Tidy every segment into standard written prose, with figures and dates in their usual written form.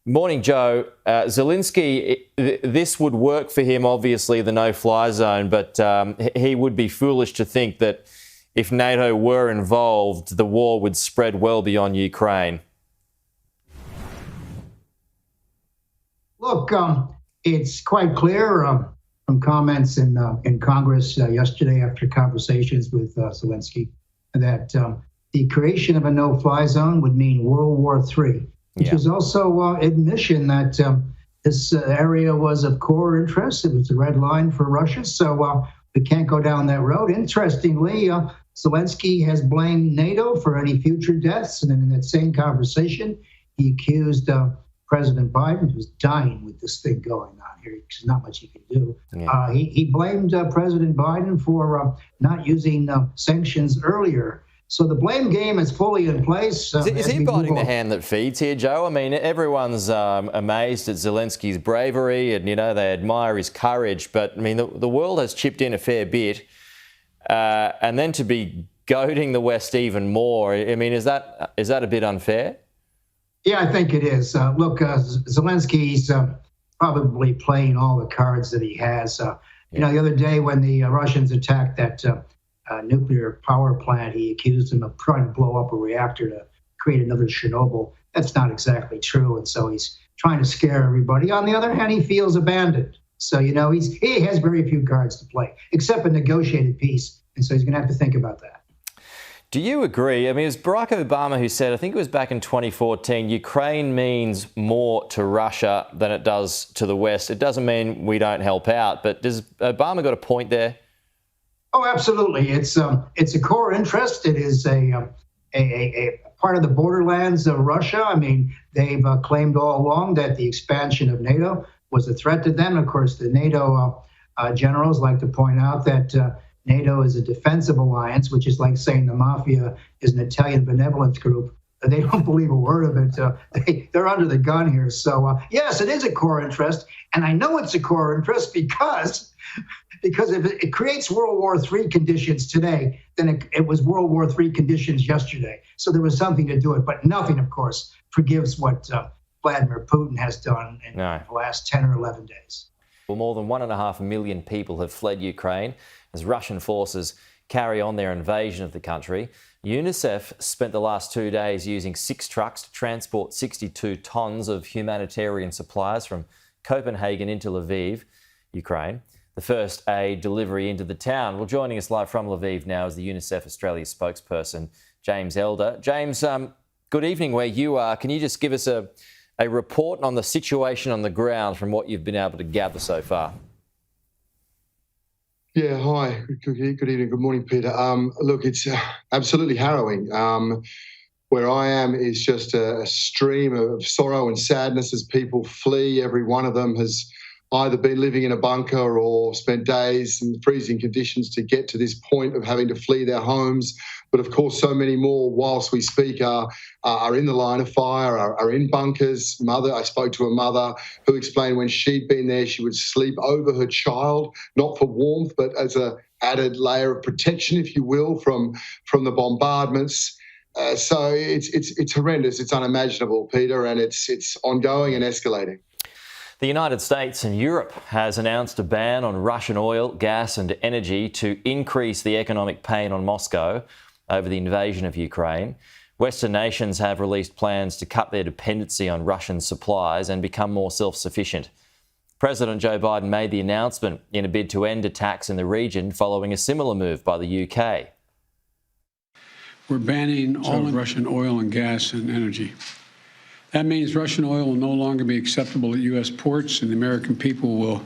Morning, Joe. Zelensky, this would work for him, obviously, the no-fly zone, but he would be foolish to think that if NATO were involved, the war would spread well beyond Ukraine. Look, it's quite clear from comments in Congress yesterday after conversations with Zelensky that the creation of a no-fly zone would mean World War III. Which is also admission that this area was of core interest. It was a red line for Russia, so we can't go down that road. Interestingly, Zelensky has blamed NATO for any future deaths, and then in that same conversation, he accused President Biden, who's dying with this thing going on here. There's not much he can do. Yeah. He blamed President Biden for not using sanctions earlier. So the blame game is fully in place. Is he biting the hand that feeds here, Joe? I mean, everyone's amazed at Zelensky's bravery and, they admire his courage. But, I mean, the world has chipped in a fair bit. And then to be goading the West even more, I mean, is that a bit unfair? Yeah, I think it is. Look, Zelensky's probably playing all the cards that he has. The other day when the Russians attacked that nuclear power plant, he accused him of trying to blow up a reactor to create another Chernobyl. That's not exactly true, and so he's trying to scare everybody. On the other hand, he feels abandoned. So, he has very few cards to play, except a negotiated peace, and so he's going to have to think about that. Do you agree? I mean, it was Barack Obama who said, I think it was back in 2014, Ukraine means more to Russia than it does to the West. It doesn't mean we don't help out, but does Obama got a point there? Oh, absolutely. It's a core interest. It is a part of the borderlands of Russia. I mean, they've claimed all along that the expansion of NATO was a threat to them. Of course, the NATO generals like to point out that NATO is a defensive alliance, which is like saying the mafia is an Italian benevolence group. They don't believe a word of it. They're under the gun here. So, yes, it is a core interest. And I know it's a core interest because if it creates World War III conditions today, then it was World War III conditions yesterday. So there was something to do it. But nothing, of course, forgives what Vladimir Putin has done in the last 10 or 11 days. Well, more than 1.5 million people have fled Ukraine as Russian forces carry on their invasion of the country. UNICEF spent the last 2 days using 6 trucks to transport 62 tonnes of humanitarian supplies from Copenhagen into Lviv, Ukraine. The first aid delivery into the town. Well, joining us live from Lviv now is the UNICEF Australia spokesperson, James Elder. James, good evening where you are. Can you just give us a report on the situation on the ground from what you've been able to gather so far? Yeah, hi. Good evening. Good morning, Peter. Look, it's absolutely harrowing. Where I am is just a stream of sorrow and sadness as people flee. Every one of them has either been living in a bunker or spent days in freezing conditions to get to this point of having to flee their homes. But of course, so many more, whilst we speak, are in the line of fire, are in bunkers. I spoke to a mother who explained when she'd been there, she would sleep over her child, not for warmth, but as an added layer of protection, if you will, from the bombardments. So it's horrendous. It's unimaginable, Peter, and it's ongoing and escalating. The United States and Europe has announced a ban on Russian oil, gas and energy to increase the economic pain on Moscow over the invasion of Ukraine. Western nations have released plans to cut their dependency on Russian supplies and become more self-sufficient. President Joe Biden made the announcement in a bid to end attacks in the region following a similar move by the UK. We're banning all Russian oil and gas and energy. That means Russian oil will no longer be acceptable at U.S. ports, and the American people will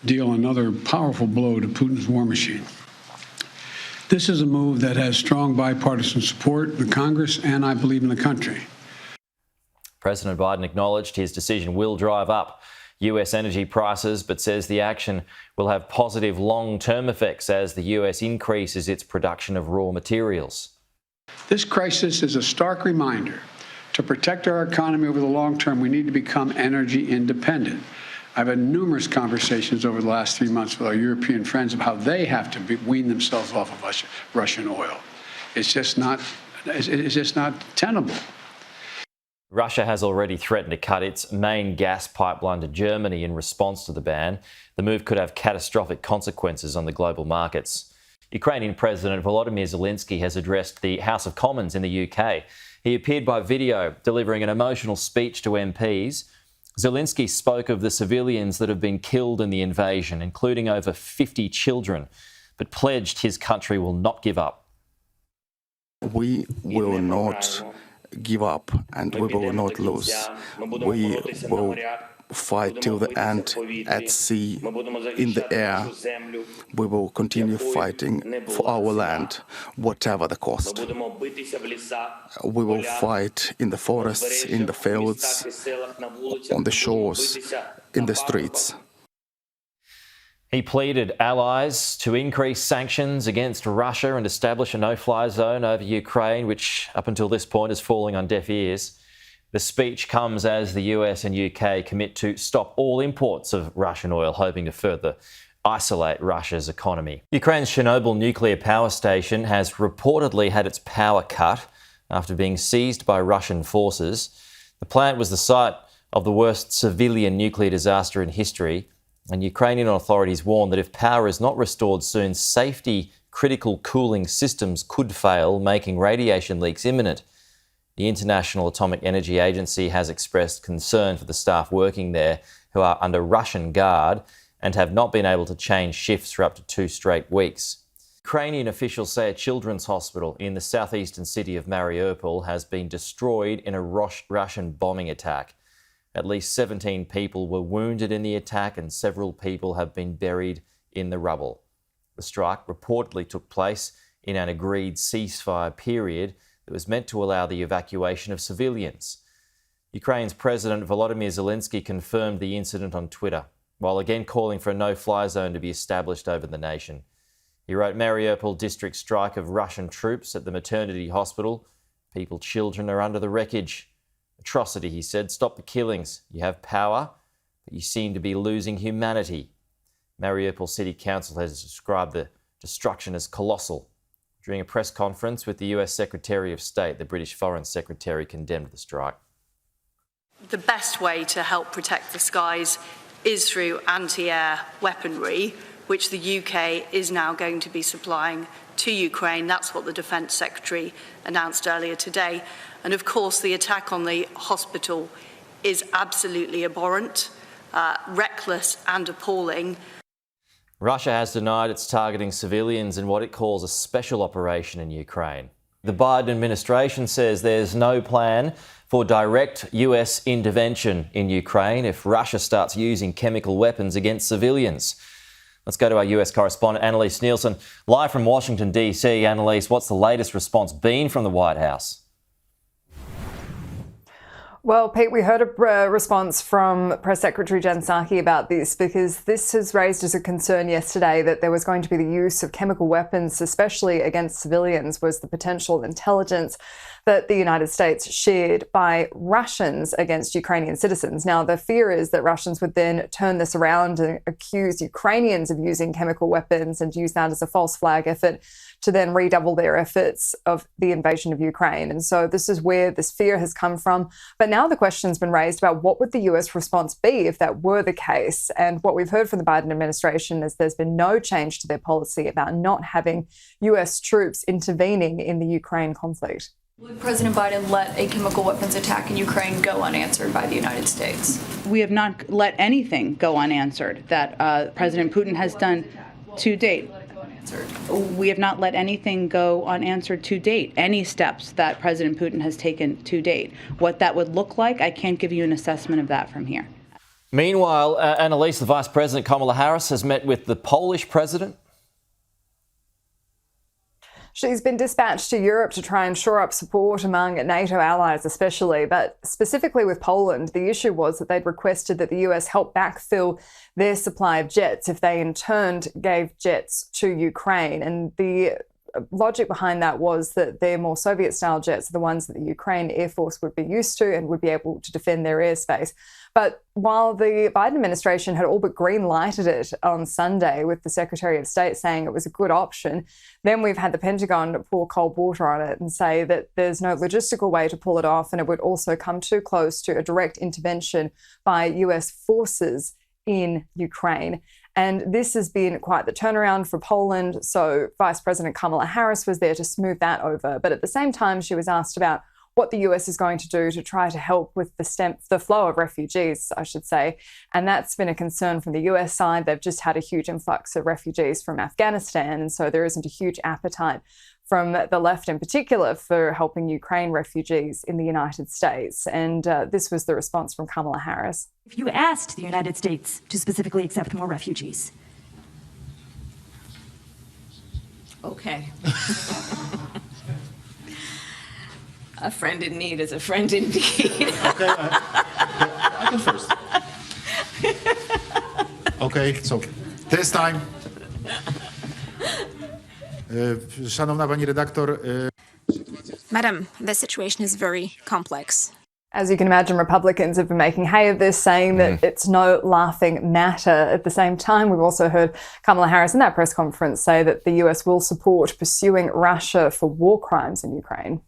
deal another powerful blow to Putin's war machine. This is a move that has strong bipartisan support in the Congress and, I believe, in the country. President Biden acknowledged his decision will drive up US energy prices, but says the action will have positive long-term effects as the US increases its production of raw materials. This crisis is a stark reminder. To protect our economy over the long term, we need to become energy independent. I've had numerous conversations over the last 3 months with our European friends of how they have to wean themselves off of Russian oil. It's just not tenable. Russia has already threatened to cut its main gas pipeline to Germany in response to the ban. The move could have catastrophic consequences on the global markets. Ukrainian President Volodymyr Zelensky has addressed the House of Commons in the UK. He appeared by video, delivering an emotional speech to MPs. Zelensky spoke of the civilians that have been killed in the invasion, including over 50 children, but pledged his country will not give up. We will not give up and we will not lose. We will fight till the end at sea, in the air. We will continue fighting for our land, whatever the cost. We will fight in the forests, in the fields, on the shores, in the streets. He pleaded allies to increase sanctions against Russia and establish a no-fly zone over Ukraine, which up until this point is falling on deaf ears. The speech comes as the US and UK commit to stop all imports of Russian oil, hoping to further isolate Russia's economy. Ukraine's Chernobyl nuclear power station has reportedly had its power cut after being seized by Russian forces. The plant was the site of the worst civilian nuclear disaster in history, and Ukrainian authorities warn that if power is not restored soon, safety-critical cooling systems could fail, making radiation leaks imminent. The International Atomic Energy Agency has expressed concern for the staff working there who are under Russian guard and have not been able to change shifts for up to 2 straight weeks. Ukrainian officials say a children's hospital in the southeastern city of Mariupol has been destroyed in a Russian bombing attack. At least 17 people were wounded in the attack and several people have been buried in the rubble. The strike reportedly took place in an agreed ceasefire period that was meant to allow the evacuation of civilians. Ukraine's President Volodymyr Zelensky confirmed the incident on Twitter, while again calling for a no-fly zone to be established over the nation. He wrote, "Mariupol district strike of Russian troops at the maternity hospital. Children are under the wreckage. Atrocity," he said. "Stop the killings. You have power, but you seem to be losing humanity." Mariupol City Council has described the destruction as colossal. During a press conference with the US Secretary of State, the British Foreign Secretary condemned the strike. The best way to help protect the skies is through anti-air weaponry, which the UK is now going to be supplying to Ukraine. That's what the Defence Secretary announced earlier today. And of course, the attack on the hospital is absolutely abhorrent, reckless and appalling. Russia has denied it's targeting civilians in what it calls a special operation in Ukraine. The Biden administration says there's no plan for direct US intervention in Ukraine if Russia starts using chemical weapons against civilians. Let's go to our US correspondent, Annalise Nielsen, live from Washington, DC. Annalise, what's the latest response been from the White House? Well, Pete, we heard a response from Press Secretary Jen Psaki about this because this has raised as a concern yesterday that there was going to be the use of chemical weapons, especially against civilians, was the potential intelligence that the United States shared by Russians against Ukrainian citizens. Now, the fear is that Russians would then turn this around and accuse Ukrainians of using chemical weapons and use that as a false flag effort to then redouble their efforts of the invasion of Ukraine. And so this is where this fear has come from. But now the question's been raised about what would the US response be if that were the case. And what we've heard from the Biden administration is there's been no change to their policy about not having US troops intervening in the Ukraine conflict. Would President Biden let a chemical weapons attack in Ukraine go unanswered by the United States? We have not let anything go unanswered that President Putin has done to date. We have not let anything go unanswered to date, any steps that President Putin has taken to date. What that would look like, I can't give you an assessment of that from here. Meanwhile, Annalise, the Vice President Kamala Harris has met with the Polish president. She's been dispatched to Europe to try and shore up support among NATO allies especially, but specifically with Poland, the issue was that they'd requested that the US help backfill their supply of jets if they in turn gave jets to Ukraine. And the logic behind that was that their more Soviet-style jets are the ones that the Ukraine Air Force would be used to and would be able to defend their airspace. But while the Biden administration had all but green-lighted it on Sunday with the Secretary of State saying it was a good option, then we've had the Pentagon pour cold water on it and say that there's no logistical way to pull it off, and it would also come too close to a direct intervention by US forces in Ukraine. And this has been quite the turnaround for Poland. So Vice President Kamala Harris was there to smooth that over. But at the same time, she was asked about what the US is going to do to try to help with the flow of refugees, I should say. And that's been a concern from the US side. They've just had a huge influx of refugees from Afghanistan. And so there isn't a huge appetite from the left in particular for helping Ukraine refugees in the United States. And this was the response from Kamala Harris. If you asked the United States to specifically accept more refugees. Okay. A friend in need is a friend indeed. Okay, I can first. Okay, so this time. Szanowna pani redaktor. Madam, the situation is very complex. As you can imagine, Republicans have been making hay of this, saying that it's no laughing matter. At the same time, we've also heard Kamala Harris in that press conference say that the US will support pursuing Russia for war crimes in Ukraine.